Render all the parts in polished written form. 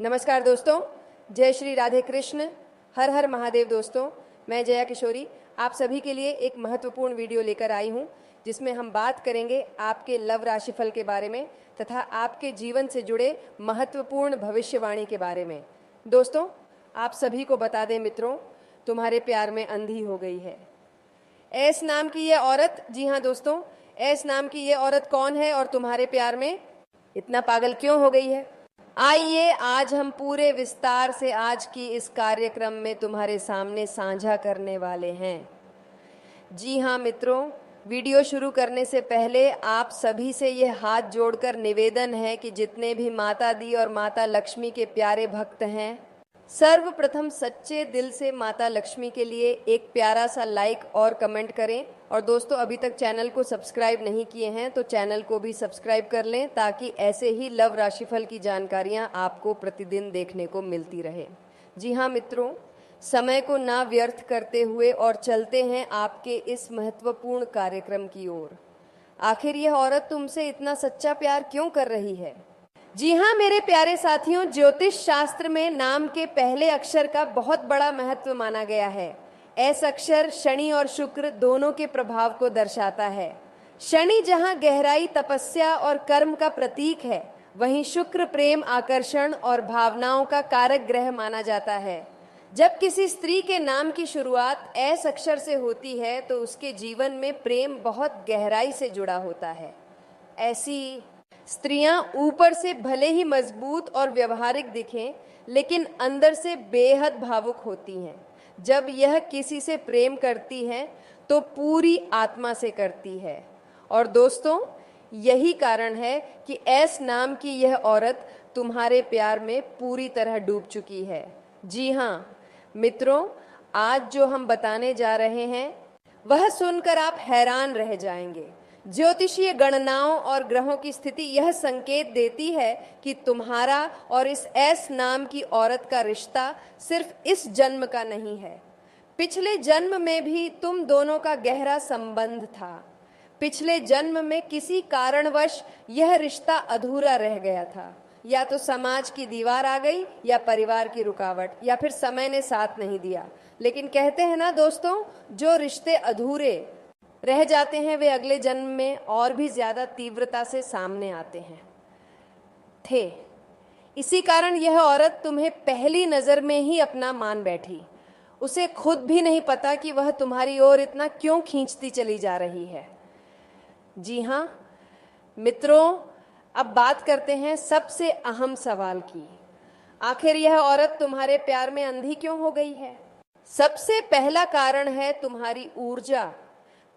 नमस्कार दोस्तों, जय श्री राधे कृष्ण, हर हर महादेव। दोस्तों, मैं जया किशोरी आप सभी के लिए एक महत्वपूर्ण वीडियो लेकर आई हूं, जिसमें हम बात करेंगे आपके लव राशिफल के बारे में तथा आपके जीवन से जुड़े महत्वपूर्ण भविष्यवाणी के बारे में। दोस्तों, आप सभी को बता दें मित्रों, तुम्हारे प्यार में अंधी हो गई है। एस नाम की ये औरत, जी हाँ दोस्तों, एस नाम की ये औरत कौन है और तुम्हारे प्यार में इतना पागल क्यों हो गई है? आइए आज हम पूरे विस्तार से आज की इस कार्यक्रम में तुम्हारे सामने साझा करने वाले हैं। जी हाँ मित्रों, वीडियो शुरू करने से पहले आप सभी से यह हाथ जोड़कर निवेदन है कि जितने भी माता दी और माता लक्ष्मी के प्यारे भक्त हैं, सर्वप्रथम सच्चे दिल से माता लक्ष्मी के लिए एक प्यारा सा लाइक और कमेंट करें। और दोस्तों, अभी तक चैनल को सब्सक्राइब नहीं किए हैं तो चैनल को भी सब्सक्राइब कर लें, ताकि ऐसे ही लव राशिफल की जानकारियां आपको प्रतिदिन देखने को मिलती रहे। जी हाँ मित्रों, समय को ना व्यर्थ करते हुए और चलते हैं आपके इस महत्वपूर्ण कार्यक्रम की ओर। आखिर यह औरत तुमसे इतना सच्चा प्यार क्यों कर रही है? जी हाँ मेरे प्यारे साथियों, ज्योतिष शास्त्र में नाम के पहले अक्षर का बहुत बड़ा महत्व माना गया है। एस अक्षर शनि और शुक्र दोनों के प्रभाव को दर्शाता है। शनि जहाँ गहराई, तपस्या और कर्म का प्रतीक है, वहीं शुक्र प्रेम, आकर्षण और भावनाओं का कारक ग्रह माना जाता है। जब किसी स्त्री के नाम की शुरुआत एस अक्षर से होती है तो उसके जीवन में प्रेम बहुत गहराई से जुड़ा होता है। ऐसी स्त्रियां ऊपर से भले ही मजबूत और व्यवहारिक दिखें, लेकिन अंदर से बेहद भावुक होती हैं। जब यह किसी से प्रेम करती हैं तो पूरी आत्मा से करती है। और दोस्तों, यही कारण है कि एस नाम की यह औरत तुम्हारे प्यार में पूरी तरह डूब चुकी है। जी हाँ मित्रों, आज जो हम बताने जा रहे हैं वह सुनकर आप हैरान रह जाएंगे। ज्योतिषीय गणनाओं और ग्रहों की स्थिति यह संकेत देती है कि तुम्हारा और इस एस नाम की औरत का रिश्ता सिर्फ इस जन्म का नहीं है, पिछले जन्म में भी तुम दोनों का गहरा संबंध था। पिछले जन्म में किसी कारणवश यह रिश्ता अधूरा रह गया था। या तो समाज की दीवार आ गई, या परिवार की रुकावट, या फिर समय ने साथ नहीं दिया। लेकिन कहते हैं ना दोस्तों, जो रिश्ते अधूरे रह जाते हैं वे अगले जन्म में और भी ज्यादा तीव्रता से सामने आते हैं। इसी कारण यह औरत तुम्हें पहली नजर में ही अपना मान बैठी। उसे खुद भी नहीं पता कि वह तुम्हारी ओर इतना क्यों खींचती चली जा रही है। जी हाँ मित्रों, अब बात करते हैं सबसे अहम सवाल की। आखिर यह औरत तुम्हारे प्यार में अंधी क्यों हो गई है? सबसे पहला कारण है तुम्हारी ऊर्जा।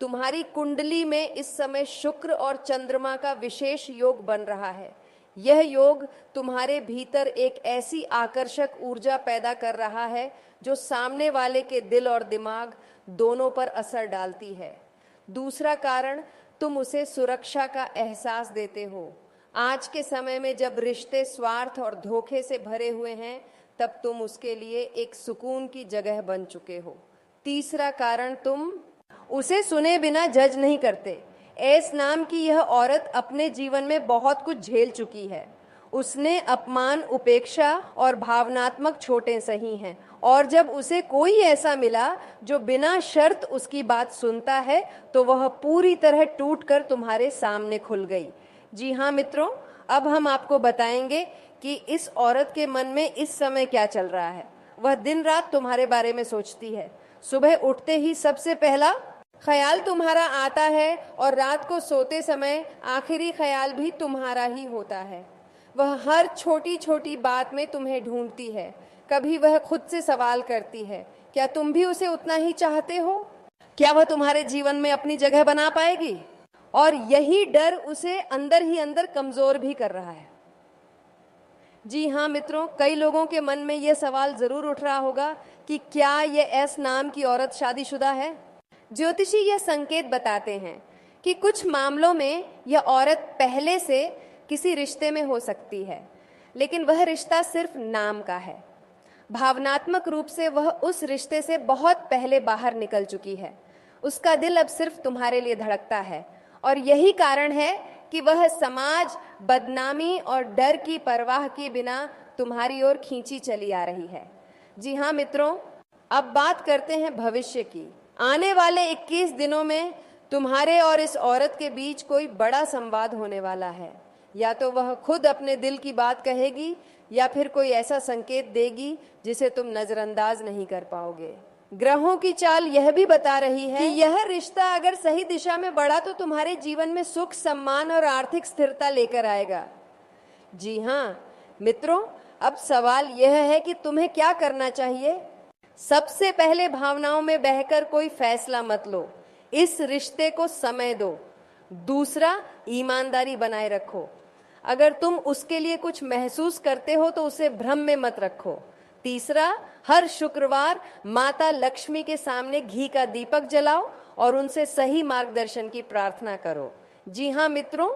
तुम्हारी कुंडली में इस समय शुक्र और चंद्रमा का विशेष योग बन रहा है। यह योग तुम्हारे भीतर एक ऐसी आकर्षक ऊर्जा पैदा कर रहा है जो सामने वाले के दिल और दिमाग दोनों पर असर डालती है। दूसरा कारण, तुम उसे सुरक्षा का एहसास देते हो। आज के समय में जब रिश्ते स्वार्थ और धोखे से भरे हुए हैं, तब तुम उसके लिए एक सुकून की जगह बन चुके हो। तीसरा कारण, तुम उसे सुने बिना जज नहीं करते। एस नाम की यह औरत अपने जीवन में बहुत कुछ झेल चुकी है। उसने अपमान, उपेक्षा और भावनात्मक चोटें सही हैं, और जब उसे कोई ऐसा मिला जो बिना शर्त उसकी बात सुनता है, तो वह पूरी तरह टूटकर तुम्हारे सामने खुल गई। जी हाँ मित्रों, अब हम आपको बताएंगे कि इस औरत के मन में इस समय क्या चल रहा है। वह दिन रात तुम्हारे बारे में सोचती है। सुबह उठते ही सबसे पहला ख्याल तुम्हारा आता है, और रात को सोते समय आखिरी ख्याल भी तुम्हारा ही होता है। वह हर छोटी छोटी बात में तुम्हें ढूंढती है। कभी वह खुद से सवाल करती है, क्या तुम भी उसे उतना ही चाहते हो? क्या वह तुम्हारे जीवन में अपनी जगह बना पाएगी? और यही डर उसे अंदर ही अंदर कमजोर भी कर रहा है। जी हाँ मित्रों, कई लोगों के मन में यह सवाल जरूर उठ रहा होगा कि क्या यह एस नाम की औरत शादीशुदा है? ज्योतिषी यह संकेत बताते हैं कि कुछ मामलों में यह औरत पहले से किसी रिश्ते में हो सकती है, लेकिन वह रिश्ता सिर्फ नाम का है। भावनात्मक रूप से वह उस रिश्ते से बहुत पहले बाहर निकल चुकी है। उसका दिल अब सिर्फ तुम्हारे लिए धड़कता है, और यही कारण है कि वह समाज, बदनामी और डर की परवाह किए बिना तुम्हारी ओर खींची चली आ रही है। जी हाँ मित्रों, अब बात करते हैं भविष्य की। आने वाले 21 दिनों में तुम्हारे और इस औरत के बीच कोई बड़ा संवाद होने वाला है। या तो वह खुद अपने दिल की बात कहेगी या फिर कोई ऐसा संकेत देगी जिसे तुम नजरअंदाज नहीं कर पाओगे। ग्रहों की चाल यह भी बता रही है कि यह रिश्ता अगर सही दिशा में बढ़ा तो तुम्हारे जीवन में सुख, सम्मान और आर्थिक स्थिरता लेकर आएगा। जी हाँ मित्रों, अब सवाल यह है कि तुम्हें क्या करना चाहिए। सबसे पहले भावनाओं में बहकर कोई फैसला मत लो, इस रिश्ते को समय दो। दूसरा, ईमानदारी बनाए रखो। अगर तुम उसके लिए कुछ महसूस करते हो तो उसे भ्रम में मत रखो। तीसरा, हर शुक्रवार माता लक्ष्मी के सामने घी का दीपक जलाओ और उनसे सही मार्गदर्शन की प्रार्थना करो। जी हाँ मित्रों,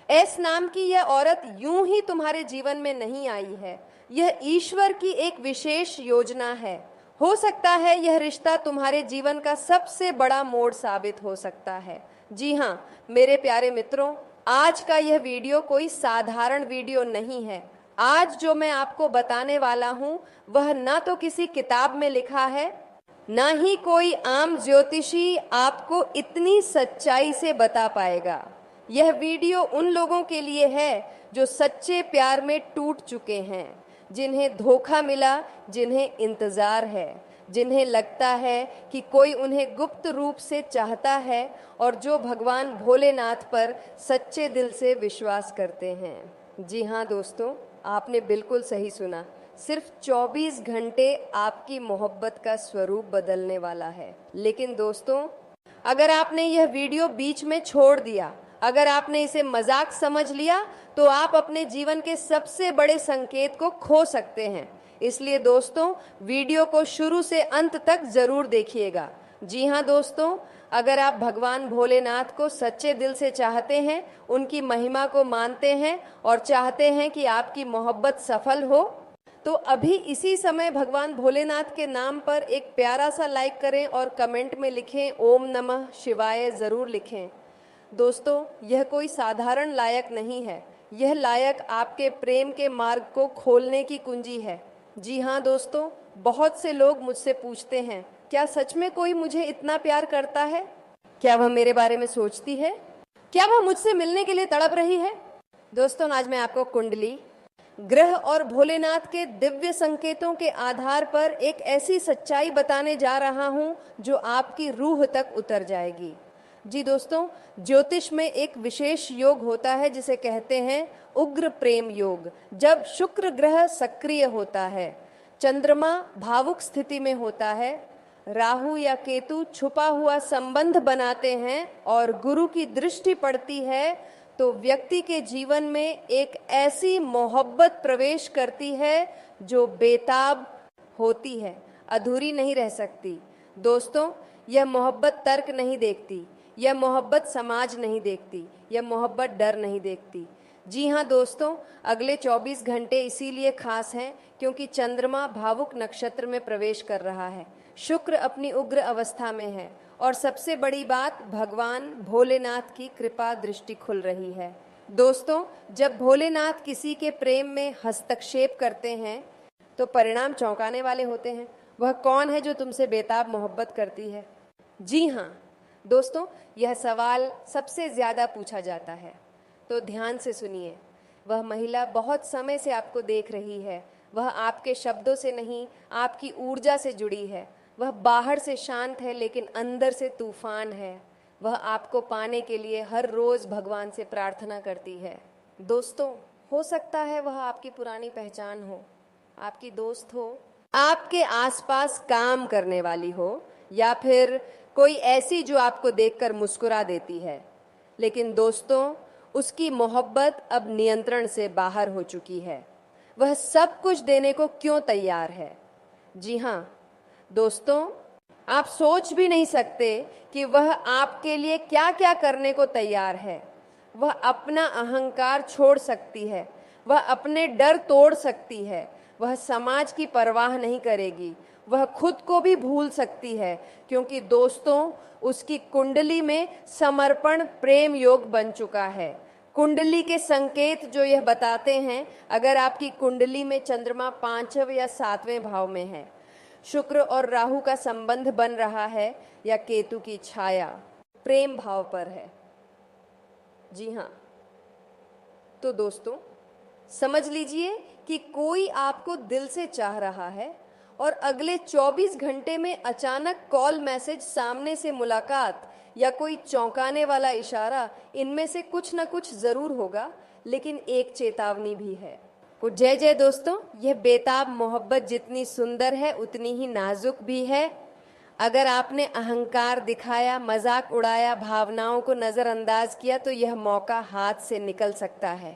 एस नाम की यह औरत यूं ही तुम्हारे जीवन में नहीं आई है। यह ईश्वर की एक विशेष योजना है। हो सकता है यह रिश्ता तुम्हारे जीवन का सबसे बड़ा मोड़ साबित हो सकता है। जी हाँ मेरे प्यारे मित्रों, आज का यह वीडियो कोई साधारण वीडियो नहीं है। आज जो मैं आपको बताने वाला हूँ वह ना तो किसी किताब में लिखा है, ना ही कोई आम ज्योतिषी आपको इतनी सच्चाई से बता पाएगा। यह वीडियो उन लोगों के लिए है जो सच्चे प्यार में टूट चुके हैं, जिन्हें धोखा मिला, जिन्हें इंतजार है, जिन्हें लगता है कि कोई उन्हें गुप्त रूप से चाहता है और जो भगवान भोलेनाथ पर सच्चे दिल से विश्वास करते हैं। जी हाँ दोस्तों, आपने बिल्कुल सही सुना। सिर्फ 24 घंटे आपकी मोहब्बत का स्वरूप बदलने वाला है। लेकिन दोस्तों, अगर आपने यह वीडियो बीच में छोड़ दिया, अगर आपने इसे मजाक समझ लिया, तो आप अपने जीवन के सबसे बड़े संकेत को खो सकते हैं। इसलिए दोस्तों, वीडियो को शुरू से अंत तक जरूर देखिएगा। जी हाँ दोस्तों, अगर आप भगवान भोलेनाथ को सच्चे दिल से चाहते हैं, उनकी महिमा को मानते हैं और चाहते हैं कि आपकी मोहब्बत सफल हो, तो अभी इसी समय भगवान भोलेनाथ के नाम पर एक प्यारा सा लाइक करें और कमेंट में लिखें ओम नमः शिवाय जरूर लिखें। दोस्तों, यह कोई साधारण लायक नहीं है, यह लायक आपके प्रेम के मार्ग को खोलने की कुंजी है। जी हाँ दोस्तों, बहुत से लोग मुझसे पूछते हैं, क्या सच में कोई मुझे इतना प्यार करता है? क्या वह मेरे बारे में सोचती है? क्या वह मुझसे मिलने के लिए तड़प रही है? दोस्तों, आज मैं आपको कुंडली, ग्रह और भोलेनाथ के दिव्य संकेतों के आधार पर एक ऐसी सच्चाई बताने जा रहा हूं जो आपकी रूह तक उतर जाएगी। जी दोस्तों, ज्योतिष में एक विशेष योग होता है जिसे कहते हैं उग्र प्रेम योग। जब शुक्र ग्रह सक्रिय होता है, चंद्रमा भावुक स्थिति में होता है, राहु या केतु छुपा हुआ संबंध बनाते हैं और गुरु की दृष्टि पड़ती है, तो व्यक्ति के जीवन में एक ऐसी मोहब्बत प्रवेश करती है जो बेताब होती है, अधूरी नहीं रह सकती। दोस्तों, यह मोहब्बत तर्क नहीं देखती, यह मोहब्बत समाज नहीं देखती, यह मोहब्बत डर नहीं देखती। जी हाँ दोस्तों, अगले 24 घंटे इसीलिए खास हैं क्योंकि चंद्रमा भावुक नक्षत्र में प्रवेश कर रहा है, शुक्र अपनी उग्र अवस्था में है और सबसे बड़ी बात, भगवान भोलेनाथ की कृपा दृष्टि खुल रही है। दोस्तों, जब भोलेनाथ किसी के प्रेम में हस्तक्षेप करते हैं तो परिणाम चौंकाने वाले होते हैं। वह कौन है जो तुमसे बेताब मोहब्बत करती है? जी हाँ दोस्तों, यह सवाल सबसे ज्यादा पूछा जाता है, तो ध्यान से सुनिए। वह महिला बहुत समय से आपको देख रही है। वह आपके शब्दों से नहीं, आपकी ऊर्जा से जुड़ी है। वह बाहर से शांत है लेकिन अंदर से तूफान है। वह आपको पाने के लिए हर रोज भगवान से प्रार्थना करती है। दोस्तों, हो सकता है वह आपकी पुरानी पहचान हो, आपकी दोस्त हो, आपके आसपास काम करने वाली हो, या फिर कोई ऐसी जो आपको देखकर मुस्कुरा देती है। लेकिन दोस्तों, उसकी मोहब्बत अब नियंत्रण से बाहर हो चुकी है। वह सब कुछ देने को क्यों तैयार है? जी हाँ दोस्तों, आप सोच भी नहीं सकते कि वह आपके लिए क्या क्या करने को तैयार है। वह अपना अहंकार छोड़ सकती है, वह अपने डर तोड़ सकती है, वह समाज की परवाह नहीं करेगी, वह खुद को भी भूल सकती है, क्योंकि दोस्तों, उसकी कुंडली में समर्पण प्रेम योग बन चुका है। कुंडली के संकेत जो यह बताते हैं, अगर आपकी कुंडली में चंद्रमा 5वें या 7वें भाव में है, शुक्र और राहु का संबंध बन रहा है, या केतु की छाया प्रेम भाव पर है, जी हाँ, तो दोस्तों समझ लीजिए कि कोई आपको दिल से चाह रहा है और अगले 24 घंटे में अचानक कॉल, मैसेज, सामने से मुलाकात या कोई चौंकाने वाला इशारा, इनमें से कुछ ना कुछ जरूर होगा, लेकिन एक चेतावनी भी है। तो जय जय दोस्तों, यह बेताब मोहब्बत जितनी सुंदर है उतनी ही नाजुक भी है। अगर आपने अहंकार दिखाया, मजाक उड़ाया, भावनाओं को नज़रअंदाज किया, तो यह मौका हाथ से निकल सकता है।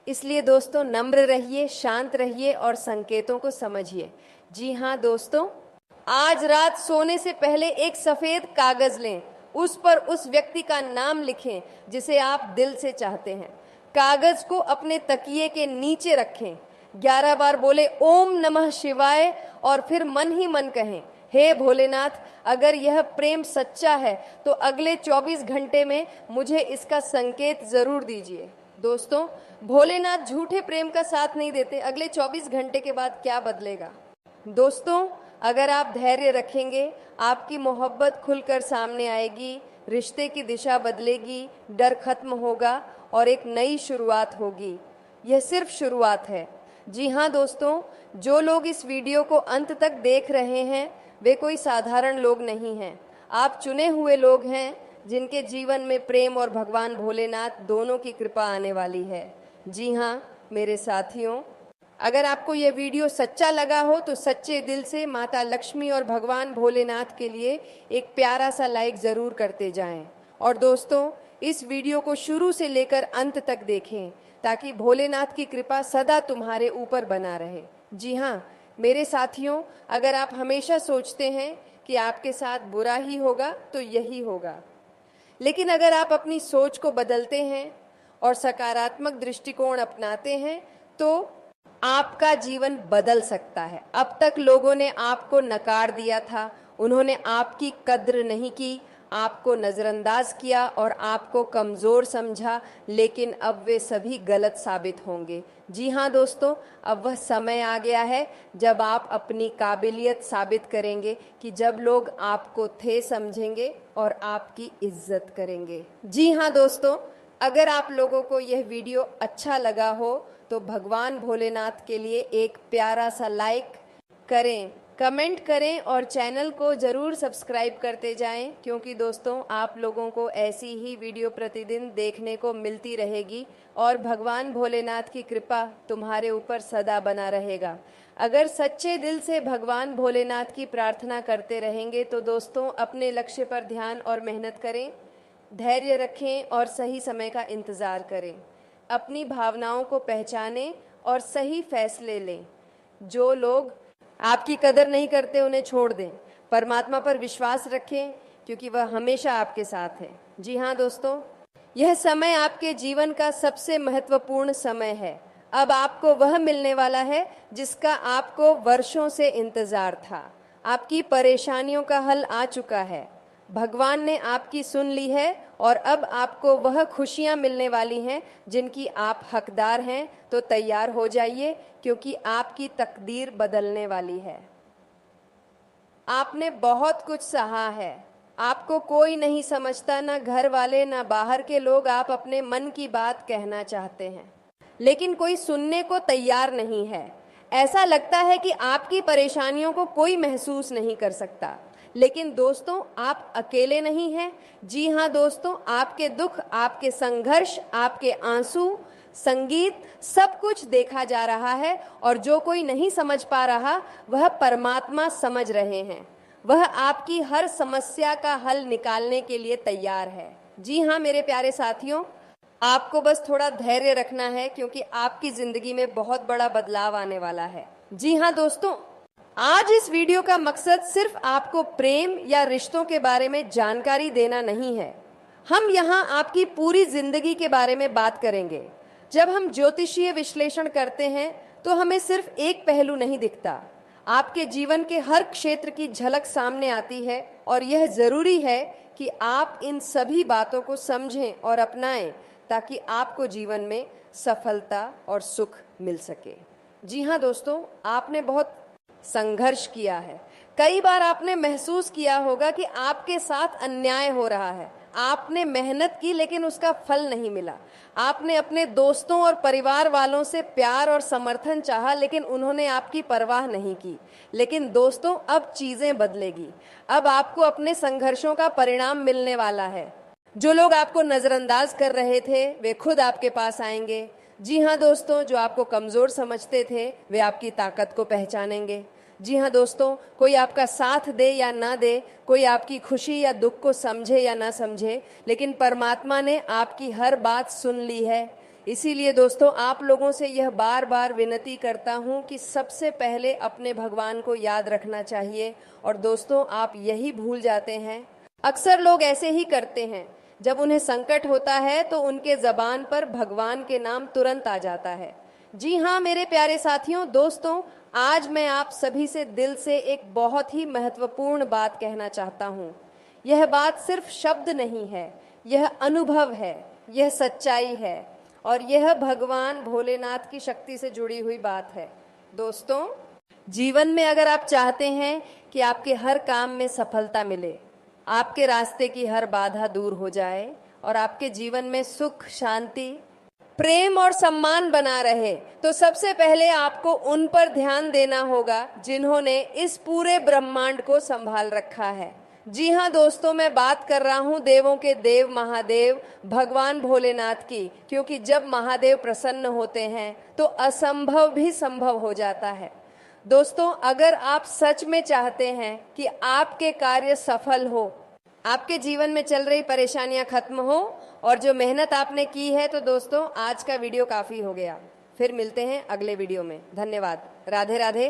इसलिए दोस्तों नम्र रहिए, शांत रहिए और संकेतों को समझिए। जी हाँ दोस्तों, आज रात सोने से पहले एक सफेद कागज लें, उस पर उस व्यक्ति का नाम लिखें जिसे आप दिल से चाहते हैं। कागज को अपने तकिए के नीचे रखें, 11 बार बोले ओम नमः शिवाय और फिर मन ही मन कहें, हे भोलेनाथ, अगर यह प्रेम सच्चा है तो अगले 24 घंटे में मुझे इसका संकेत जरूर दीजिए। दोस्तों भोलेनाथ झूठे प्रेम का साथ नहीं देते। अगले 24 घंटे के बाद क्या बदलेगा? दोस्तों अगर आप धैर्य रखेंगे, आपकी मोहब्बत खुलकर सामने आएगी, रिश्ते की दिशा बदलेगी, डर खत्म होगा और एक नई शुरुआत होगी। यह सिर्फ शुरुआत है। जी हाँ दोस्तों, जो लोग इस वीडियो को अंत तक देख रहे हैं वे कोई साधारण लोग नहीं हैं। आप चुने हुए लोग हैं जिनके जीवन में प्रेम और भगवान भोलेनाथ दोनों की कृपा आने वाली है। जी हाँ मेरे साथियों, अगर आपको यह वीडियो सच्चा लगा हो तो सच्चे दिल से माता लक्ष्मी और भगवान भोलेनाथ के लिए एक प्यारा सा लाइक ज़रूर करते जाएं। और दोस्तों इस वीडियो को शुरू से लेकर अंत तक देखें ताकि भोलेनाथ की कृपा सदा तुम्हारे ऊपर बना रहे। जी हाँ मेरे साथियों, अगर आप हमेशा सोचते हैं कि आपके साथ बुरा ही होगा तो यही होगा, लेकिन अगर आप अपनी सोच को बदलते हैं और सकारात्मक दृष्टिकोण अपनाते हैं तो आपका जीवन बदल सकता है। अब तक लोगों ने आपको नकार दिया था, उन्होंने आपकी कद्र नहीं की, आपको नज़रअंदाज किया और आपको कमज़ोर समझा, लेकिन अब वे सभी गलत साबित होंगे। जी हाँ दोस्तों, अब वह समय आ गया है जब आप अपनी काबिलियत साबित करेंगे कि जब लोग आपको थे समझेंगे और आपकी इज्जत करेंगे। जी हाँ दोस्तों, अगर आप लोगों को यह वीडियो अच्छा लगा हो तो भगवान भोलेनाथ के लिए एक प्यारा सा लाइक करें, कमेंट करें और चैनल को ज़रूर सब्सक्राइब करते जाएं, क्योंकि दोस्तों आप लोगों को ऐसी ही वीडियो प्रतिदिन देखने को मिलती रहेगी और भगवान भोलेनाथ की कृपा तुम्हारे ऊपर सदा बना रहेगा। अगर सच्चे दिल से भगवान भोलेनाथ की प्रार्थना करते रहेंगे तो दोस्तों अपने लक्ष्य पर ध्यान और मेहनत करें, धैर्य रखें और सही समय का इंतज़ार करें। अपनी भावनाओं को पहचानें और सही फैसले लें। जो लोग आपकी कदर नहीं करते उन्हें छोड़ दें। परमात्मा पर विश्वास रखें क्योंकि वह हमेशा आपके साथ है। जी हाँ दोस्तों, यह समय आपके जीवन का सबसे महत्वपूर्ण समय है। अब आपको वह मिलने वाला है जिसका आपको वर्षों से इंतजार था। आपकी परेशानियों का हल आ चुका है। भगवान ने आपकी सुन ली है और अब आपको वह खुशियां मिलने वाली हैं जिनकी आप हकदार हैं। तो तैयार हो जाइए क्योंकि आपकी तकदीर बदलने वाली है। आपने बहुत कुछ सहा है, आपको कोई नहीं समझता, ना घर वाले ना बाहर के लोग। आप अपने मन की बात कहना चाहते हैं लेकिन कोई सुनने को तैयार नहीं है। ऐसा लगता है कि आपकी परेशानियों को कोई महसूस नहीं कर सकता, लेकिन दोस्तों आप अकेले नहीं हैं। जी हाँ दोस्तों, आपके दुख, आपके संघर्ष, आपके आंसू, संगीत, सब कुछ देखा जा रहा है और जो कोई नहीं समझ पा रहा वह परमात्मा समझ रहे हैं। वह आपकी हर समस्या का हल निकालने के लिए तैयार है। जी हाँ मेरे प्यारे साथियों, आपको बस थोड़ा धैर्य रखना है क्योंकि आपकी जिंदगी में बहुत बड़ा बदलाव आने वाला है। जी हाँ दोस्तों, आज इस वीडियो का मकसद सिर्फ आपको प्रेम या रिश्तों के बारे में जानकारी देना नहीं है। हम यहाँ आपकी पूरी जिंदगी के बारे में बात करेंगे। जब हम ज्योतिषीय विश्लेषण करते हैं तो हमें सिर्फ एक पहलू नहीं दिखता, आपके जीवन के हर क्षेत्र की झलक सामने आती है और यह जरूरी है कि आप इन सभी बातों को समझें और अपनाएं ताकि आपको जीवन में सफलता और सुख मिल सके। जी हाँ दोस्तों, आपने बहुत संघर्ष किया है। कई बार आपने महसूस किया होगा कि आपके साथ अन्याय हो रहा है। आपने मेहनत की लेकिन उसका फल नहीं मिला। आपने अपने दोस्तों और परिवार वालों से प्यार और समर्थन चाहा लेकिन उन्होंने आपकी परवाह नहीं की। लेकिन दोस्तों, अब चीजें बदलेगी। अब आपको अपने संघर्षों का परिणाम मिलने वाला है। जो लोग आपको नजरअंदाज कर रहे थे वे खुद आपके पास आएंगे। जी हाँ दोस्तों, जो आपको कमजोर समझते थे वे आपकी ताकत को पहचानेंगे। जी हाँ दोस्तों, कोई आपका साथ दे या ना दे, कोई आपकी खुशी या दुख को समझे या ना समझे, लेकिन परमात्मा ने आपकी हर बात सुन ली है। इसीलिए दोस्तों, आप लोगों से यह बार बार विनती करता हूँ कि सबसे पहले अपने भगवान को याद रखना चाहिए। और दोस्तों, आप यही भूल जाते हैं। अक्सर लोग ऐसे ही करते हैं, जब उन्हें संकट होता है तो उनके जबान पर भगवान के नाम तुरंत आ जाता है। जी हाँ मेरे प्यारे साथियों, दोस्तों, आज मैं आप सभी से दिल से एक बहुत ही महत्वपूर्ण बात कहना चाहता हूँ। यह बात सिर्फ शब्द नहीं है, यह अनुभव है, यह सच्चाई है और यह भगवान भोलेनाथ की शक्ति से जुड़ी हुई बात है। दोस्तों, जीवन में अगर आप चाहते हैं कि आपके हर काम में सफलता मिले, आपके रास्ते की हर बाधा दूर हो जाए और आपके जीवन में सुख, शांति, प्रेम और सम्मान बना रहे, तो सबसे पहले आपको उन पर ध्यान देना होगा जिन्होंने इस पूरे ब्रह्मांड को संभाल रखा है। जी हाँ दोस्तों, मैं बात कर रहा हूँ देवों के देव महादेव भगवान भोलेनाथ की, क्योंकि जब महादेव प्रसन्न होते हैं तो असंभव भी संभव हो जाता है। दोस्तों, अगर आप सच में चाहते हैं कि आपके कार्य सफल हो, आपके जीवन में चल रही परेशानियां खत्म हो और जो मेहनत आपने की है, तो दोस्तों आज का वीडियो काफ़ी हो गया। फिर मिलते हैं अगले वीडियो में। धन्यवाद। राधे राधे।